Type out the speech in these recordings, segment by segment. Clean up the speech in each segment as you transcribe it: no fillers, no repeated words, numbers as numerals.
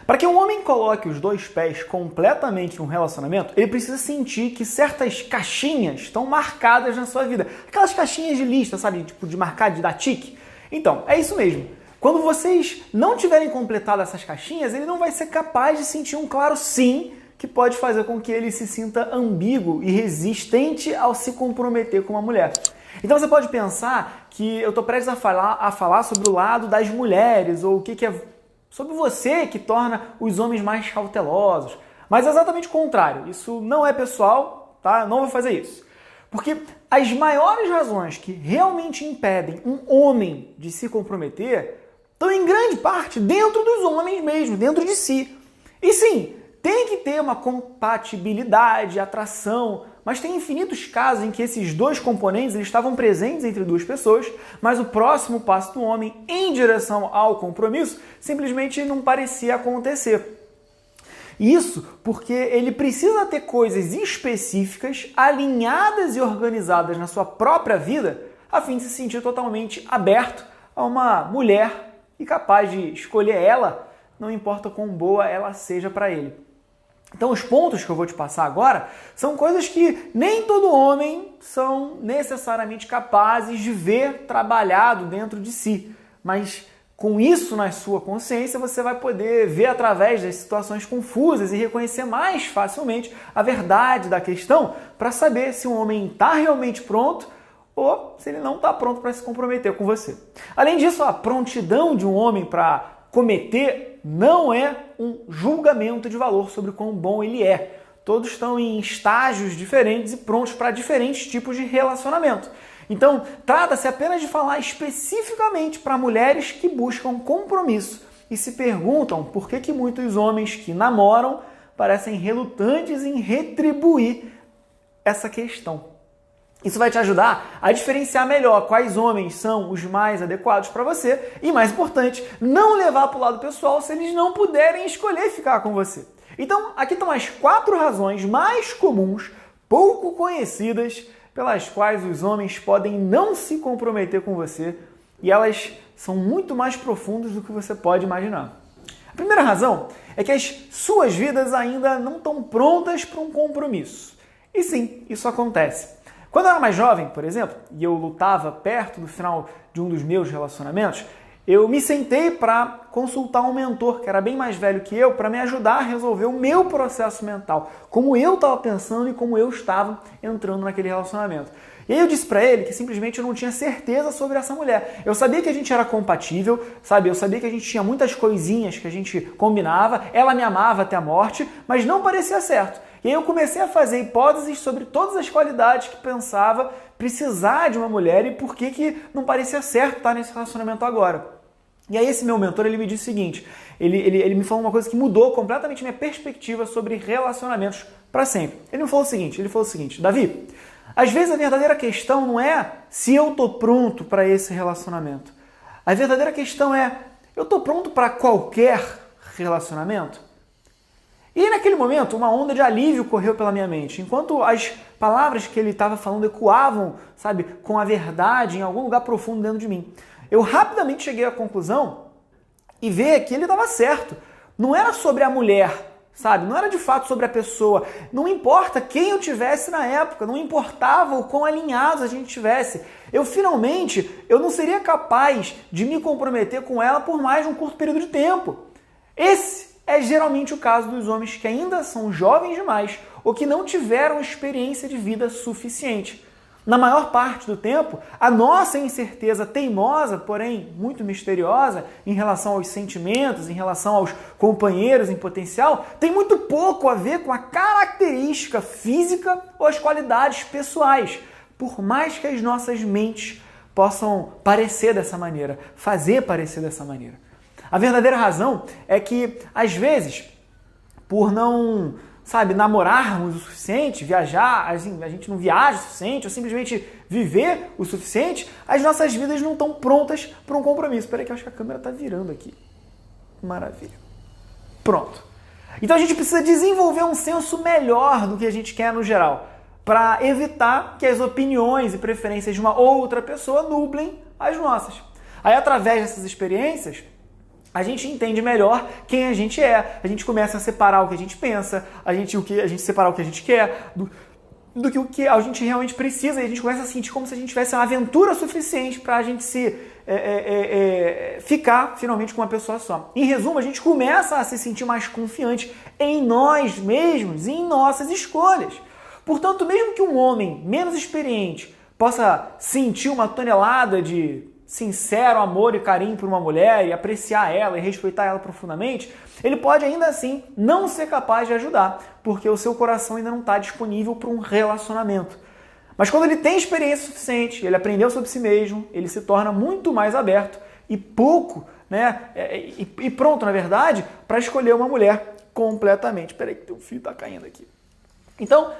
Para que um homem coloque os dois pés completamente num relacionamento, ele precisa sentir que certas caixinhas estão marcadas na sua vida. Aquelas caixinhas de lista, sabe? Tipo de marcar, de dar tique. Então, é isso mesmo. Quando vocês não tiverem completado essas caixinhas, ele não vai ser capaz de sentir um claro sim, que pode fazer com que ele se sinta ambíguo e resistente ao se comprometer com uma mulher. Então você pode pensar que eu estou prestes a falar sobre o lado das mulheres, ou o que é sobre você que torna os homens mais cautelosos. Mas é exatamente o contrário. Isso não é pessoal, tá? Eu não vou fazer isso. Porque as maiores razões que realmente impedem um homem de se comprometer estão em grande parte dentro dos homens mesmo, dentro de si. E sim, tem que ter uma compatibilidade, atração, mas tem infinitos casos em que esses dois componentes eles estavam presentes entre duas pessoas, mas o próximo passo do homem em direção ao compromisso simplesmente não parecia acontecer. Isso porque ele precisa ter coisas específicas, alinhadas e organizadas na sua própria vida, a fim de se sentir totalmente aberto a uma mulher e capaz de escolher ela, não importa quão boa ela seja para ele. Então os pontos que eu vou te passar agora são coisas que nem todo homem são necessariamente capazes de ver trabalhado dentro de si, mas com isso na sua consciência você vai poder ver através das situações confusas e reconhecer mais facilmente a verdade da questão para saber se um homem está realmente pronto ou se ele não está pronto para se comprometer com você. Além disso, a prontidão de um homem para cometer não é um julgamento de valor sobre quão bom ele é. Todos estão em estágios diferentes e prontos para diferentes tipos de relacionamento. Então, trata-se apenas de falar especificamente para mulheres que buscam compromisso e se perguntam por que muitos homens que namoram parecem relutantes em retribuir essa questão. Isso vai te ajudar a diferenciar melhor quais homens são os mais adequados para você e, mais importante, não levar para o lado pessoal se eles não puderem escolher ficar com você. Então, aqui estão as 4 razões mais comuns, pouco conhecidas, pelas quais os homens podem não se comprometer com você e elas são muito mais profundas do que você pode imaginar. A primeira razão é que as suas vidas ainda não estão prontas para um compromisso. E sim, isso acontece. Quando eu era mais jovem, por exemplo, e eu lutava perto do final de um dos meus relacionamentos, eu me sentei para consultar um mentor que era bem mais velho que eu para me ajudar a resolver o meu processo mental, como eu estava pensando e como eu estava entrando naquele relacionamento. E aí eu disse para ele que simplesmente eu não tinha certeza sobre essa mulher. Eu sabia que a gente era compatível, sabe? Eu sabia que a gente tinha muitas coisinhas que a gente combinava, ela me amava até a morte, mas não parecia certo. E aí eu comecei a fazer hipóteses sobre todas as qualidades que pensava precisar de uma mulher e por que não parecia certo estar nesse relacionamento agora. E aí esse meu mentor ele me disse o seguinte, ele me falou uma coisa que mudou completamente minha perspectiva sobre relacionamentos para sempre. Ele falou o seguinte, Davi, às vezes a verdadeira questão não é se eu estou pronto para esse relacionamento. A verdadeira questão é, eu estou pronto para qualquer relacionamento? E aí, naquele momento, uma onda de alívio correu pela minha mente. Enquanto as palavras que ele estava falando ecoavam, sabe, com a verdade em algum lugar profundo dentro de mim. Eu rapidamente cheguei à conclusão e ver que ele estava certo. Não era sobre a mulher, sabe? Não era de fato sobre a pessoa. Não importa quem eu tivesse na época, não importava o quão alinhados a gente tivesse. Eu não seria capaz de me comprometer com ela por mais de um curto período de tempo. Esse é geralmente o caso dos homens que ainda são jovens demais ou que não tiveram experiência de vida suficiente. Na maior parte do tempo, a nossa incerteza teimosa, porém muito misteriosa, em relação aos sentimentos, em relação aos companheiros em potencial, tem muito pouco a ver com a característica física ou as qualidades pessoais, por mais que as nossas mentes possam parecer dessa maneira, fazer parecer dessa maneira. A verdadeira razão é que, às vezes, por não, namorarmos o suficiente, viajar, a gente não viaja o suficiente, ou simplesmente viver o suficiente, as nossas vidas não estão prontas para um compromisso. Espera aí que eu acho que a câmera está virando aqui. Maravilha. Pronto. Então a gente precisa desenvolver um senso melhor do que a gente quer no geral, para evitar que as opiniões e preferências de uma outra pessoa nublem as nossas. Aí, através dessas experiências, a gente entende melhor quem a gente é. A gente começa a separar o que a gente pensa, a gente separar o que a gente quer do que o que a gente realmente precisa. E a gente começa a sentir como se a gente tivesse uma aventura suficiente para a gente ficar finalmente com uma pessoa só. Em resumo, a gente começa a se sentir mais confiante em nós mesmos e em nossas escolhas. Portanto, mesmo que um homem menos experiente possa sentir uma tonelada de sincero amor e carinho por uma mulher e apreciar ela e respeitar ela profundamente, ele pode ainda assim não ser capaz de ajudar, porque o seu coração ainda não está disponível para um relacionamento. Mas quando ele tem experiência suficiente, ele aprendeu sobre si mesmo, ele se torna muito mais aberto e pronto, na verdade, para escolher uma mulher completamente. Peraí que teu fio está caindo aqui. Então,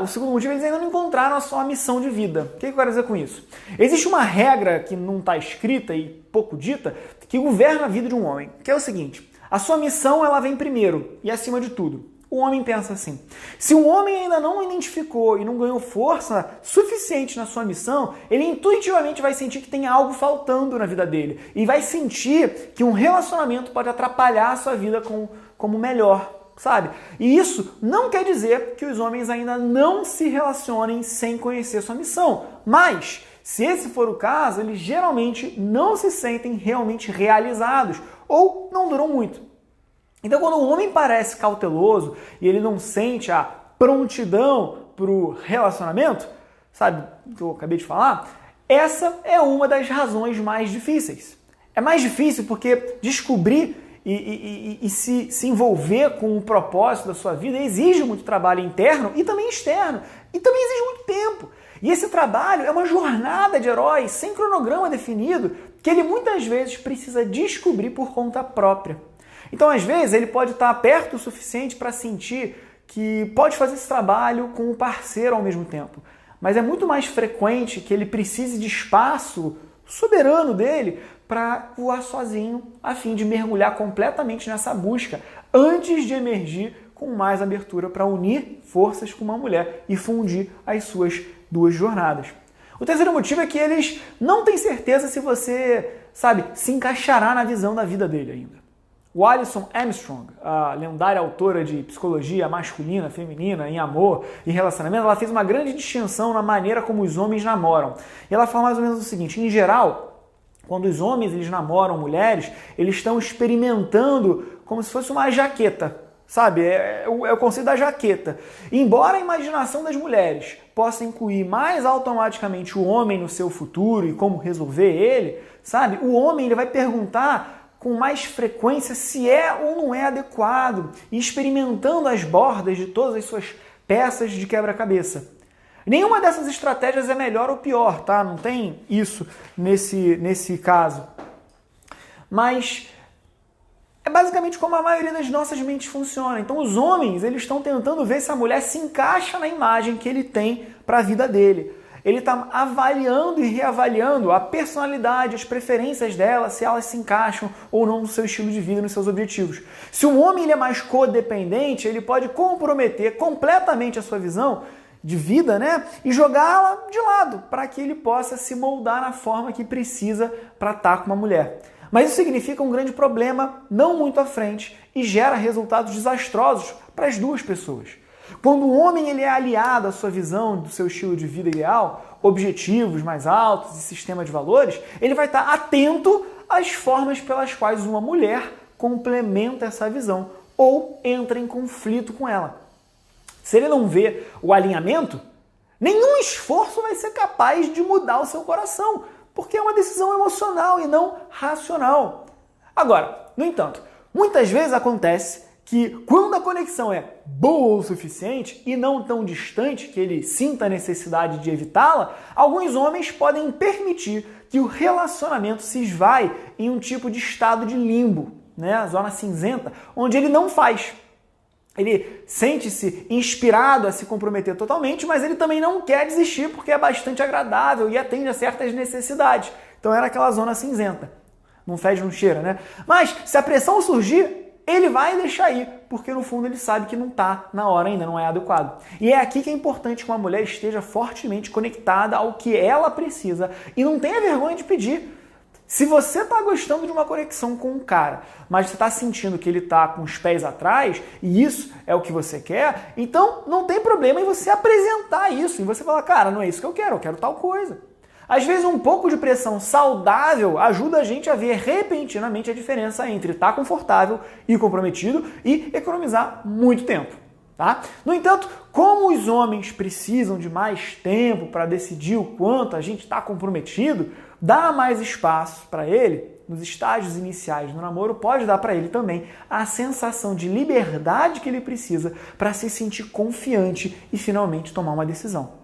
o segundo motivo, eles ainda não encontraram a sua missão de vida. O que eu quero dizer com isso? Existe uma regra que não está escrita e pouco dita, que governa a vida de um homem, que é o seguinte: a sua missão ela vem primeiro e acima de tudo. O homem pensa assim: se o homem ainda não identificou e não ganhou força suficiente na sua missão, ele intuitivamente vai sentir que tem algo faltando na vida dele e vai sentir que um relacionamento pode atrapalhar a sua vida como melhor. Sabe? E isso não quer dizer que os homens ainda não se relacionem sem conhecer sua missão. Mas, se esse for o caso, eles geralmente não se sentem realmente realizados ou não duram muito. Então, quando o homem parece cauteloso e ele não sente a prontidão para o relacionamento, sabe o que eu acabei de falar? Essa é uma das razões mais difíceis. É mais difícil porque descobrir e se envolver com o propósito da sua vida exige muito trabalho interno e também externo. E também exige muito tempo. E esse trabalho é uma jornada de herói sem cronograma definido que ele muitas vezes precisa descobrir por conta própria. Então, às vezes, ele pode estar perto o suficiente para sentir que pode fazer esse trabalho com o parceiro ao mesmo tempo. Mas é muito mais frequente que ele precise de espaço soberano dele para voar sozinho, a fim de mergulhar completamente nessa busca, antes de emergir com mais abertura para unir forças com uma mulher e fundir as suas duas jornadas. O terceiro motivo é que eles não têm certeza se você, se encaixará na visão da vida dele ainda. O Alison Armstrong, a lendária autora de psicologia masculina, feminina, em amor e relacionamento, ela fez uma grande distinção na maneira como os homens namoram. E ela fala mais ou menos o seguinte: em geral, quando os homens eles namoram mulheres, eles estão experimentando como se fosse uma jaqueta, sabe? É o conceito da jaqueta. Embora a imaginação das mulheres possa incluir mais automaticamente o homem no seu futuro e como resolver ele, sabe? O homem ele vai perguntar com mais frequência se é ou não é adequado e experimentando as bordas de todas as suas peças de quebra-cabeça. Nenhuma dessas estratégias é melhor ou pior, tá? Não tem isso nesse caso. Mas é basicamente como a maioria das nossas mentes funciona. Então os homens, eles estão tentando ver se a mulher se encaixa na imagem que ele tem para a vida dele. Ele está avaliando e reavaliando a personalidade, as preferências dela, se elas se encaixam ou não no seu estilo de vida, nos seus objetivos. Se um homem ele é mais codependente, ele pode comprometer completamente a sua visão de vida, e jogá-la de lado, para que ele possa se moldar na forma que precisa para estar com uma mulher. Mas isso significa um grande problema não muito à frente e gera resultados desastrosos para as duas pessoas. Quando o homem ele é aliado à sua visão do seu estilo de vida ideal, objetivos mais altos e sistema de valores, ele vai estar atento às formas pelas quais uma mulher complementa essa visão ou entra em conflito com ela. Se ele não vê o alinhamento, nenhum esforço vai ser capaz de mudar o seu coração, porque é uma decisão emocional e não racional. Agora, no entanto, muitas vezes acontece que quando a conexão é boa o suficiente e não tão distante que ele sinta a necessidade de evitá-la, alguns homens podem permitir que o relacionamento se esvaie em um tipo de estado de limbo, a zona cinzenta, onde ele não faz. Ele sente-se inspirado a se comprometer totalmente, mas ele também não quer desistir porque é bastante agradável e atende a certas necessidades. Então era aquela zona cinzenta. Não fede, não cheira, Mas se a pressão surgir, ele vai deixar ir, porque no fundo ele sabe que não está na hora ainda, não é adequado. E é aqui que é importante que uma mulher esteja fortemente conectada ao que ela precisa e não tenha vergonha de pedir. Se você está gostando de uma conexão com um cara, mas você está sentindo que ele está com os pés atrás, e isso é o que você quer, então não tem problema em você apresentar isso, e você falar, cara, não é isso que eu quero tal coisa. Às vezes um pouco de pressão saudável ajuda a gente a ver repentinamente a diferença entre estar confortável e comprometido e economizar muito tempo. Tá? No entanto, como os homens precisam de mais tempo para decidir o quanto a gente está comprometido, dar mais espaço para ele, nos estágios iniciais do namoro, pode dar para ele também a sensação de liberdade que ele precisa para se sentir confiante e finalmente tomar uma decisão.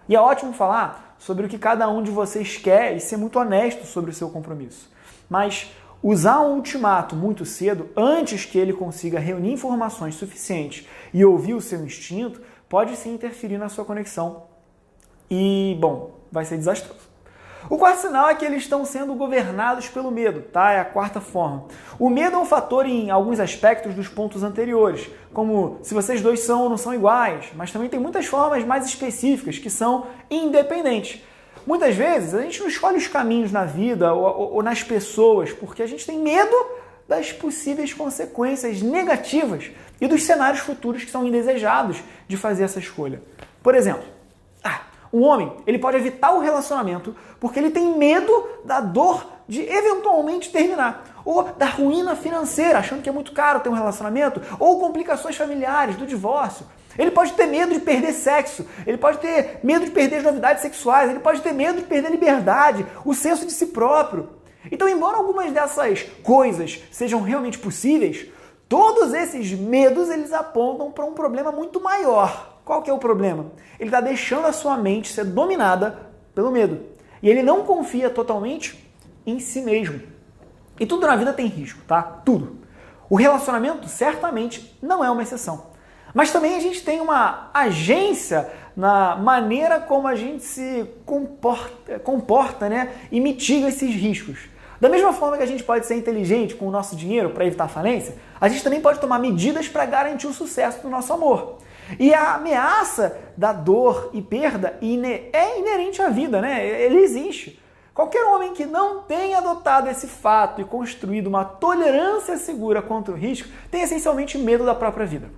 E é ótimo falar sobre o que cada um de vocês quer e ser muito honesto sobre o seu compromisso. Mas usar um ultimato muito cedo, antes que ele consiga reunir informações suficientes e ouvir o seu instinto, pode sim interferir na sua conexão e, bom, vai ser desastroso. O quarto sinal é que eles estão sendo governados pelo medo, tá? É a quarta forma. O medo é um fator em alguns aspectos dos pontos anteriores, como se vocês dois são ou não são iguais, mas também tem muitas formas mais específicas que são independentes. Muitas vezes a gente não escolhe os caminhos na vida ou nas pessoas porque a gente tem medo das possíveis consequências negativas e dos cenários futuros que são indesejados de fazer essa escolha. Por exemplo, um homem ele pode evitar o relacionamento porque ele tem medo da dor de eventualmente terminar, ou da ruína financeira, achando que é muito caro ter um relacionamento, ou complicações familiares, do divórcio. Ele pode ter medo de perder sexo, ele pode ter medo de perder as novidades sexuais, ele pode ter medo de perder a liberdade, o senso de si próprio. Então, embora algumas dessas coisas sejam realmente possíveis, todos esses medos eles apontam para um problema muito maior. Qual que é o problema? Ele está deixando a sua mente ser dominada pelo medo. E ele não confia totalmente em si mesmo. E tudo na vida tem risco, tá? Tudo. O relacionamento certamente não é uma exceção. Mas também a gente tem uma agência na maneira como a gente se comporta, né? E mitiga esses riscos. Da mesma forma que a gente pode ser inteligente com o nosso dinheiro para evitar falência, a gente também pode tomar medidas para garantir o sucesso do nosso amor. E a ameaça da dor e perda é inerente à vida, né? Ele existe. Qualquer homem que não tenha adotado esse fato e construído uma tolerância segura contra o risco tem essencialmente medo da própria vida.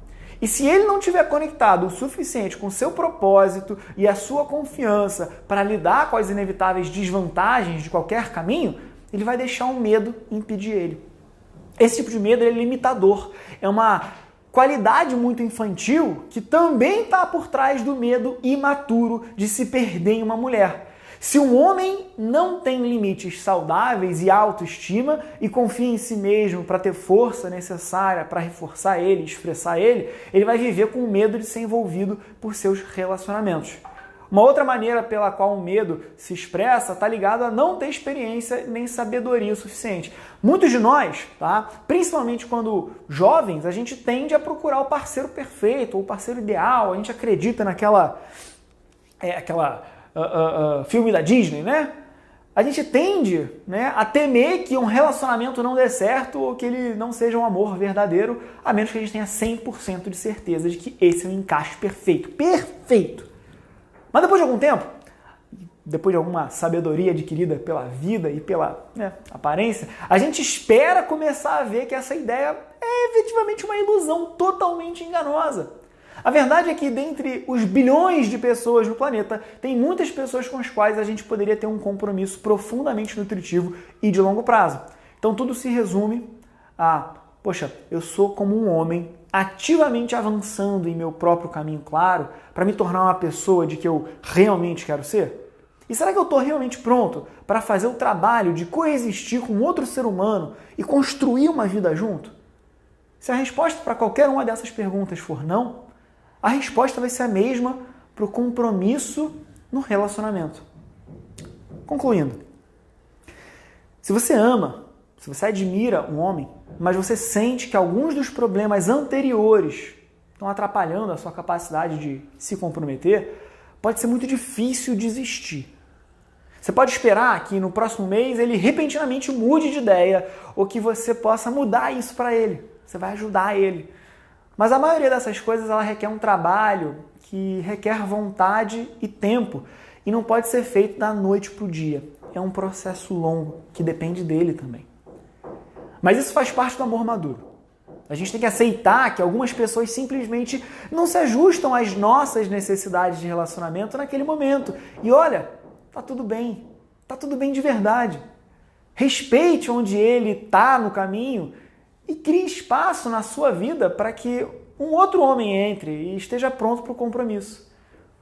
E se ele não tiver conectado o suficiente com o seu propósito e a sua confiança para lidar com as inevitáveis desvantagens de qualquer caminho, ele vai deixar um medo impedir ele. Esse tipo de medo é limitador. É uma qualidade muito infantil que também está por trás do medo imaturo de se perder em uma mulher. Se um homem não tem limites saudáveis e autoestima e confia em si mesmo para ter força necessária para reforçar ele, expressar ele, ele vai viver com medo de ser envolvido por seus relacionamentos. Uma outra maneira pela qual o medo se expressa está ligado a não ter experiência nem sabedoria o suficiente. Muitos de nós, tá? Principalmente quando jovens, a gente tende a procurar o parceiro perfeito ou o parceiro ideal, a gente acredita naquela filme da Disney, né? A gente tende, né, a temer que um relacionamento não dê certo ou que ele não seja um amor verdadeiro, a menos que a gente tenha 100% de certeza de que esse é um encaixe perfeito. Perfeito! Mas depois de algum tempo, depois de alguma sabedoria adquirida pela vida e pela aparência, a gente espera começar a ver que essa ideia é efetivamente uma ilusão totalmente enganosa. A verdade é que dentre os bilhões de pessoas no planeta, tem muitas pessoas com as quais a gente poderia ter um compromisso profundamente nutritivo e de longo prazo. Então tudo se resume a, poxa, eu sou como um homem ativamente avançando em meu próprio caminho claro para me tornar uma pessoa de que eu realmente quero ser? E será que eu estou realmente pronto para fazer o trabalho de coexistir com outro ser humano e construir uma vida junto? Se a resposta para qualquer uma dessas perguntas for não, a resposta vai ser a mesma para o compromisso no relacionamento. Concluindo, se você ama, se você admira um homem, mas você sente que alguns dos problemas anteriores estão atrapalhando a sua capacidade de se comprometer, pode ser muito difícil desistir. Você pode esperar que no próximo mês ele repentinamente mude de ideia ou que você possa mudar isso para ele. Você vai ajudar ele. Mas a maioria dessas coisas ela requer um trabalho que requer vontade e tempo. E não pode ser feito da noite para o dia. É um processo longo, que depende dele também. Mas isso faz parte do amor maduro. A gente tem que aceitar que algumas pessoas simplesmente não se ajustam às nossas necessidades de relacionamento naquele momento. E olha, tá tudo bem. Tá tudo bem de verdade. Respeite onde ele está no caminho e crie espaço na sua vida para que um outro homem entre e esteja pronto para o compromisso.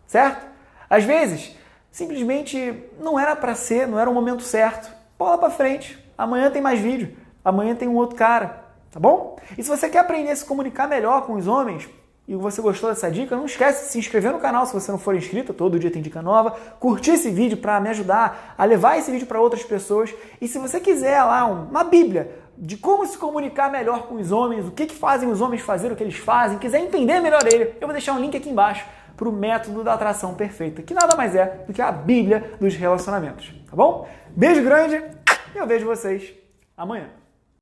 Certo? Às vezes, simplesmente não era para ser, não era o momento certo. Bola para frente. Amanhã tem mais vídeo. Amanhã tem um outro cara. Tá bom? E se você quer aprender a se comunicar melhor com os homens e você gostou dessa dica, não esquece de se inscrever no canal se você não for inscrito, todo dia tem dica nova, curtir esse vídeo para me ajudar a levar esse vídeo para outras pessoas. E se você quiser lá uma bíblia de como se comunicar melhor com os homens, o que fazem os homens fazer o que eles fazem, quiser entender melhor ele, eu vou deixar um link aqui embaixo para o método da atração perfeita, que nada mais é do que a Bíblia dos relacionamentos, tá bom? Beijo grande e eu vejo vocês amanhã.